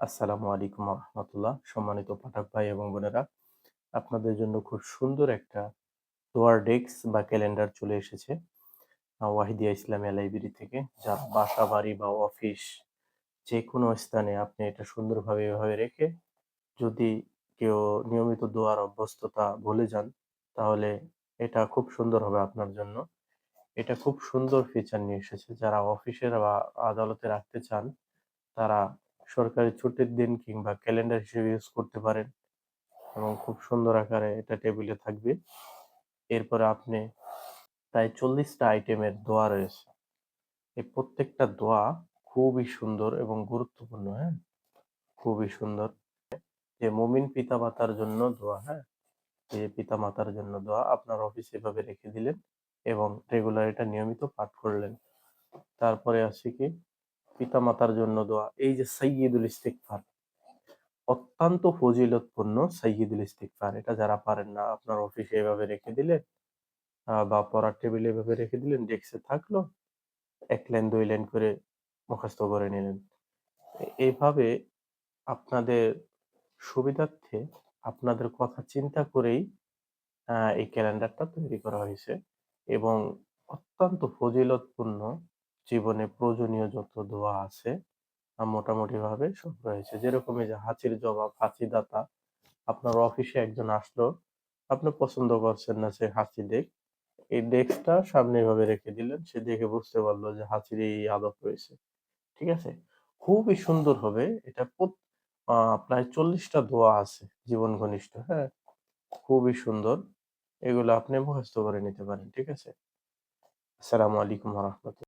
আসসালামু আলাইকুম রহমতুল্লাহ। সম্মানিত পাঠক ভাই এবং বোনেরা, আপনাদের জন্য খুব সুন্দর একটা দোয়ার ডেস্ক বা ক্যালেন্ডার চলে এসেছে ওয়াহিদিয়া ইসলামিয়া লাইব্রেরি থেকে। যার বাসা বাড়ি বা অফিস যে কোনো স্থানে আপনি এটা সুন্দরভাবে এভাবে রেখে যদি কেউ নিয়মিত দোয়ার অভ্যস্ততা ভুলে যান, তাহলে এটা খুব সুন্দর হবে আপনার জন্য। এটা খুব সুন্দর ফিচার নিয়ে এসেছে। যারা অফিসের বা আদালতে রাখতে চান, তারা সরকারি ছুটির দিন কিংবা ক্যালেন্ডার হিসেবে ইউজ করতে পারেন এবং খুব সুন্দর আকারে এটা টেবিলে থাকবে। এরপরে আপনি প্রায় ৪০ টা আইটেমের দোয়া রয়েছে। এই প্রত্যেকটা দোয়া খুবই সুন্দর এবং গুরুত্বপূর্ণ, হ্যাঁ? খুবই সুন্দর। যে মুমিন পিতামাতার জন্য দোয়া, হ্যাঁ? যে পিতামাতার জন্য দোয়া আপনার অফিসে এভাবে রেখে দিলেন এবং রেগুলার এটা নিয়মিত পাঠ করলেন। তারপরে আসছে কি পিতামাতার জন্য দোয়া। এই যে সাইয়্যিদুল ইস্তিগফার, অত্যন্ত ফজিলতপূর্ণ সাইয়্যিদুল ইস্তিগফার। এটা যারা পারেন না আপনার অফিসে এভাবে রেখে দিলেন বা পড়ার টেবিলে এভাবে রেখে দিলেন, ডেস্কে থাকলো। ১ লাইন ২ লাইন করে মুখস্থ করে নিলেন। এভাবে আপনাদের সুবিধার্থে আপনাদের কথা চিন্তা করেই এই ক্যালেন্ডারটা তৈরি করা হয়েছে এবং অত্যন্ত ফজিলতপূর্ণ জীবনে প্রয়োজনীয় যত দোয়া আছে মোটামুটিভাবে সব রয়েছে। যেরকম এই যে হাঁচির জবাব, হাঁচিদাতা, আপনার অফিসে একজন আসলো, আপনি পছন্দ করছেন না সে হাঁচি দেক। এই ডেস্কটা সামনে এভাবে রেখে দিলেন। সে দেখে বুঝতে পারলো যে হাঁচির এই আদব রয়েছে। ঠিক আছে? খুবই সুন্দর হবে। এটা প্রায় ৪০ টা দোয়া আছে জীবন ঘনিষ্ঠ, হ্যাঁ? খুবই সুন্দর। এগুলো আপনি মুখস্থ করে নিতে পারেন। ঠিক আছে? আসসালামু আলাইকুম ওয়া রাহমাতুল্লাহ।